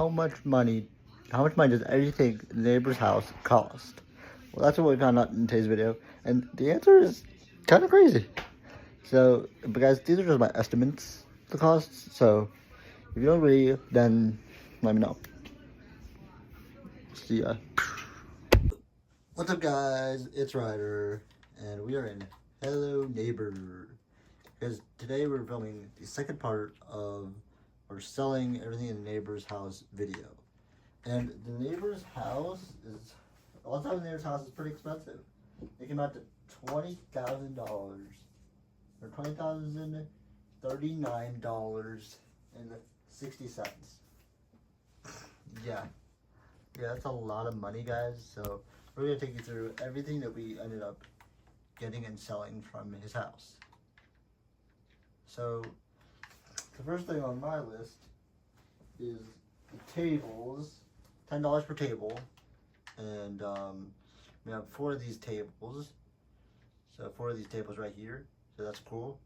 how much money does everything in the neighbor's house cost? Well, that's what we found out in today's video, and the answer is kind of crazy. So, but guys, these are just my estimates, the costs. So, if you don't agree, then let me know. See ya. What's up, guys? It's Ryder, and we are in Hello Neighbor. Because today we're filming the second part of our selling everything in the neighbor's house video. And the neighbor's house is, a lot of times the neighbor's house is pretty expensive. It came out to $20,000, or $20,039.60. Yeah, that's a lot of money, guys. So we're gonna take you through everything that we ended up getting and selling from his house. So the first thing on my list is the tables, $10 per table, and we have 4 of these tables. So 4 of these tables right here, so that's cool.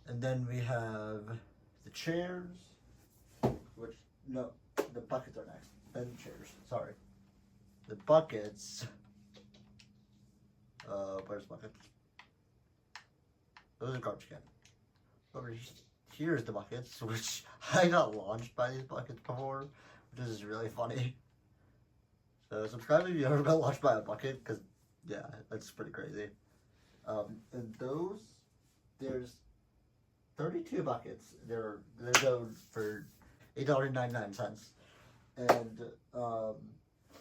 And then we have the chairs, which, no, the buckets are next, then the chairs, sorry. The buckets, where's buckets? Those are garbage can. Over here's the buckets, which I got launched by these buckets before, which is really funny. So subscribe if you ever got launched by a bucket, because yeah, that's pretty crazy. And those, there's 32 buckets. They're going for $8.99, and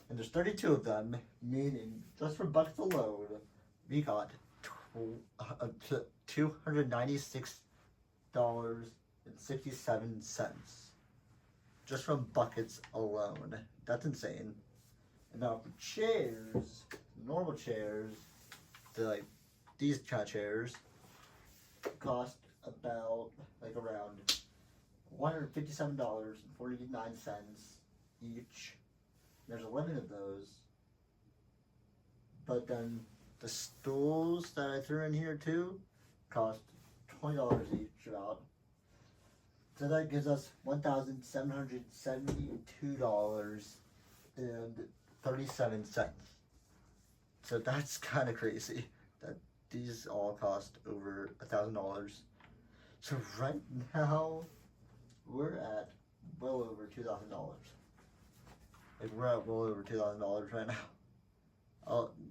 there's 32 of them, meaning just for buckets alone, we got $296.67 just from buckets alone. That's insane. And now for chairs, normal chairs, these kind of chairs cost about around $157.49 each. There's 11 of those. But then the stools that I threw in here too cost $20 each about. So that gives us $1,772.37. So that's kind of crazy that these all cost over $1,000. So right now we're at well over $2,000. We're at well over $2,000 right now.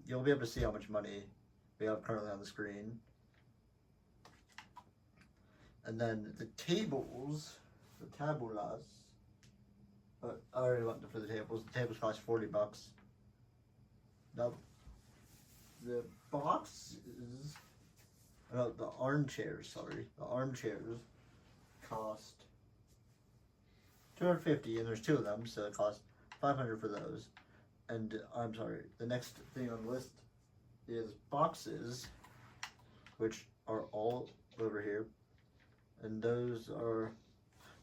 You'll be able to see how much money we have currently on the screen. And then the tables, the tabulas, I already went for the tables. The tables cost $40. Now, the boxes, the armchairs cost $250, and there's 2 of them, so it costs $500 for those. And I'm sorry, the next thing on the list is boxes, which are all over here. And those are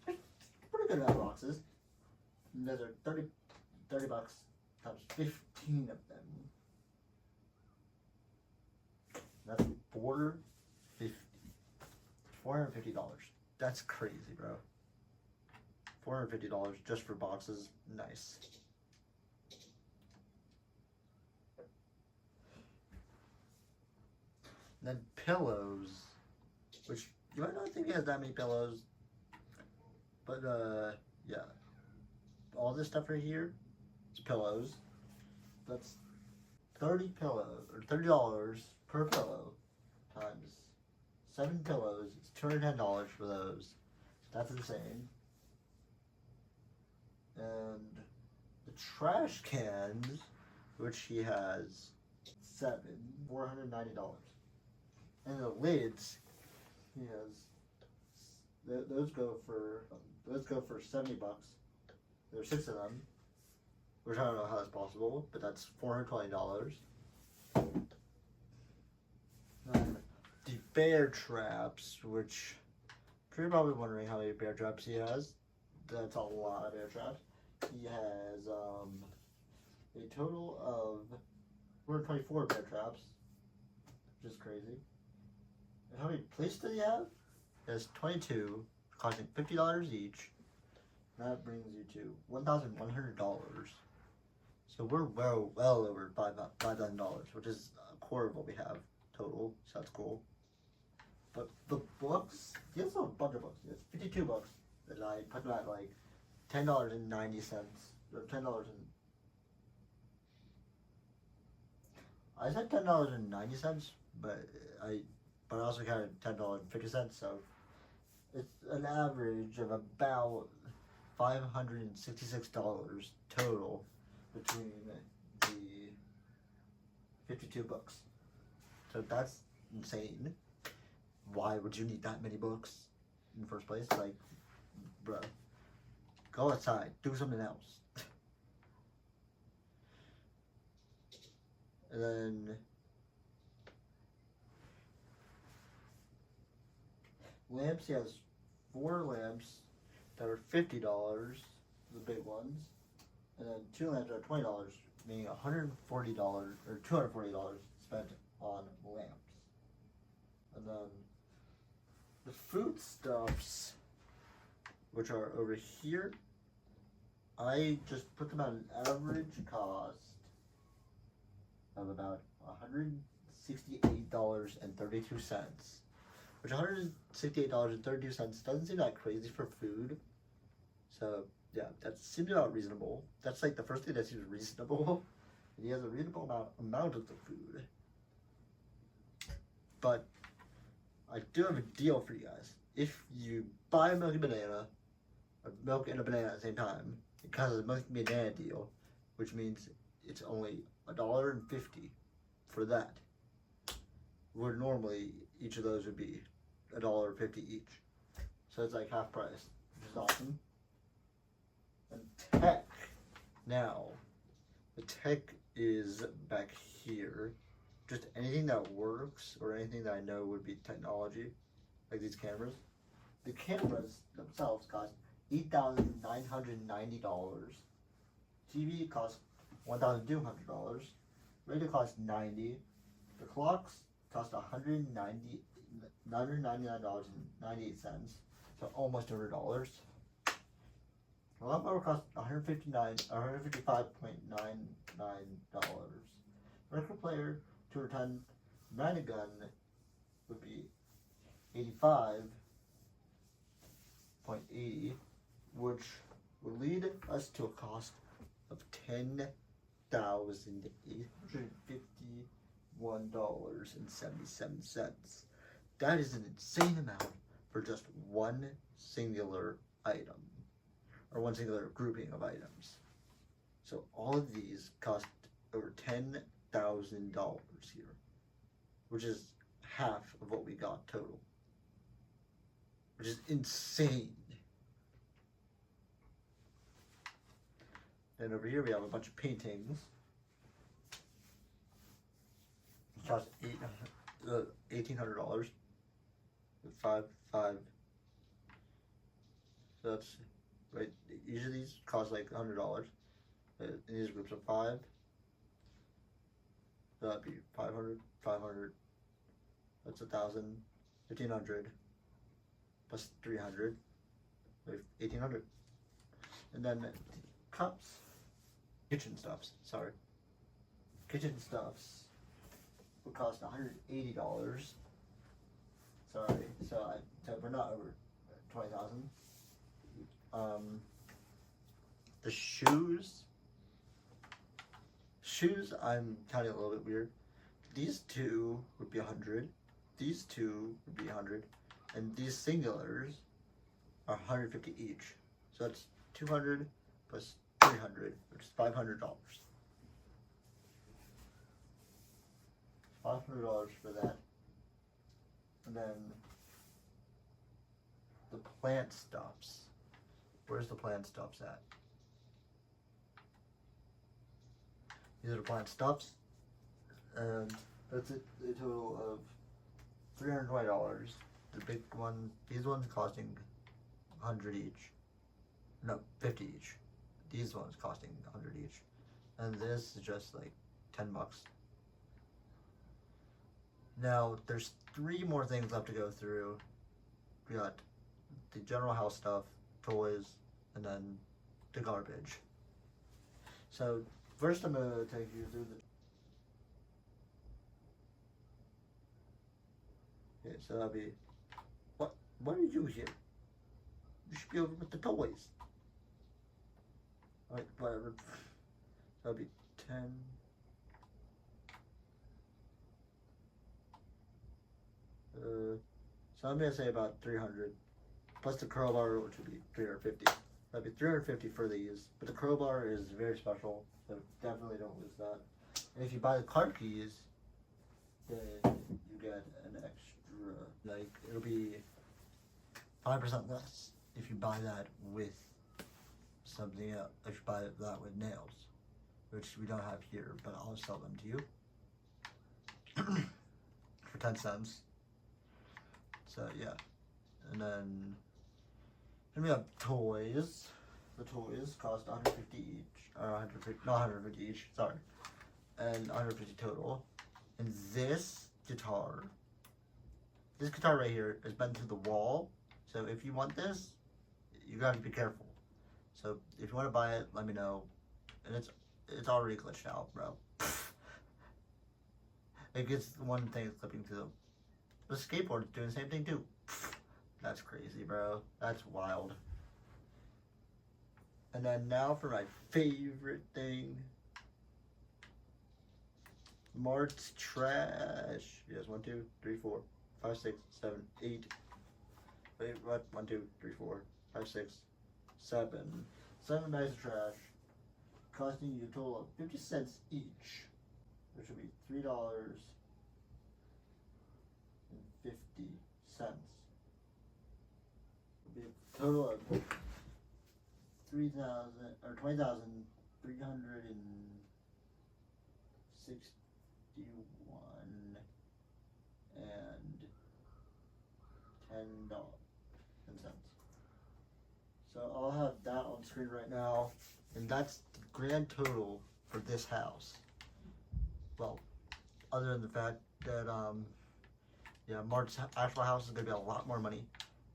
pretty good amount of boxes. And those are 30 bucks times 15 of them. That's $450. That's crazy, bro. $450 just for boxes. Nice. And then pillows, which you might not think he has that many pillows, but yeah, all this stuff right here is pillows. That's 30 pillows, or $30 per pillow times 7 pillows. It's $210 for those. That's insane. And the trash cans, which he has 7, $490. And the lids, he has, those go for $70. There's 6 of them, which I don't know how that's possible, but that's $420. The bear traps, which you're probably wondering how many bear traps he has. That's a lot of bear traps. He has a total of 424 bear traps, which is crazy. How many plates does he have? He has 22, costing $50 each. That brings you to $1,100. So we're well over $5,000, which is a quarter of what we have total. So that's cool. But the books, he has a bunch of books. It's 52 books that I put them at like $10.90 or $10. I said $10.90, but I also counted $10.50. So it's an average of about $566 total between the 52 books. So that's insane. Why would you need that many books in the first place? Like, bro, go outside, do something else. And then lamps, he has 4 lamps that are $50, the big ones, and then 2 lamps are $20, meaning $140 or $240 spent on lamps. And then the foodstuffs, which are over here, I just put them at an average cost of about $168.32, which $168.32 doesn't seem that crazy for food. So yeah, that seems about reasonable. That's like the first thing that seems reasonable. And he has a reasonable amount of the food. But I do have a deal for you guys. If you buy a milk and banana, or milk and a banana at the same time, it comes as a milk and banana deal, which means it's only $1.50 for that. Where normally each of those would be $1.50 each. So it's like half price, which is awesome. And tech. Now, the tech is back here. Just anything that works or anything that I know would be technology, like these cameras. The cameras themselves cost $8,990. TV costs $1,200. Radio costs $90. The clocks cost $999.98, so almost $100. The lawnmower costs $155.99. Record player 210. Gun would be $85.80, which would lead us to a cost of $10,851.77. That is an insane amount for just one singular item, or one singular grouping of items. So all of these cost over $10,000 here, which is half of what we got total, which is insane. And over here we have a bunch of paintings. It cost $1,800 with five. So that's right. Each of these cost like $100. In these groups of 5. So that'd be 500. That's 1,000, 1,500 plus 300, 1,800. And then cups. Kitchen stuffs would cost $180. Sorry, so we're not over 20,000. The shoes, I'm counting a little bit weird. These two would be 100. These two would be 100, and these singulars are 150 each. So that's 200 plus 300, which is $500. $500 for that. And then the plant stuffs. Where's the plant stuffs at? These are the plant stuffs. And that's a total of $320. The big one, these ones costing 100 each. No, 50 each. These ones costing 100 each. And this is just like $10. Now, there's 3 more things left to go through. We got the general house stuff, toys, and then the garbage. So first I'm going to take you through the... Okay, so that'll be... What are you here? You should be over with the toys. Alright, whatever. That'll be 10... so I'm going to say about 300. Plus the crowbar, which would be 350. That'd be 350 for these. But the crowbar is very special, so definitely don't lose that. And if you buy the car keys, then you get an extra, like, it'll be 5% less if you buy that with something else. If you buy that with nails, which we don't have here, but I'll sell them to you for 10 cents. So yeah, and then we have toys. The toys cost 150 each, or 150, not 150 each, sorry, and 150 total. And this guitar right here is bent to the wall. So if you want this, you gotta be careful. So if you want to buy it, let me know. And it's already glitched out, bro. It gets one thing clipping to the skateboard is doing the same thing too. That's crazy, bro. That's wild. And then now for my favorite thing. Mart's trash. Yes, 1, 2, 3, 4, 5, 6, 7, 8. Wait, what? 1, 2, 3, 4, 5, 6, 7. 7 bags of trash, costing you a total of 50 cents each, which would be $3.50. It would be a total of 20,361 and $10.10. So I'll have that on screen right now, and that's the grand total for this house. Well, other than the fact that yeah, Mart's actual house is gonna be a lot more money,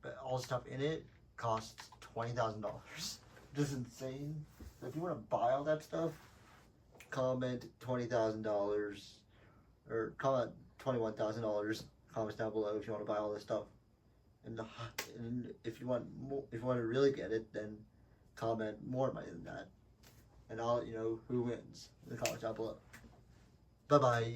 but all the stuff in it costs $20,000. Just insane. So if you want to buy all that stuff, comment $20,000 or comment $21,000. Comments down below if you want to buy all this stuff. And if you want more, if you want to really get it, then comment more money than that, and I'll let you know who wins in the comments down below. Bye bye.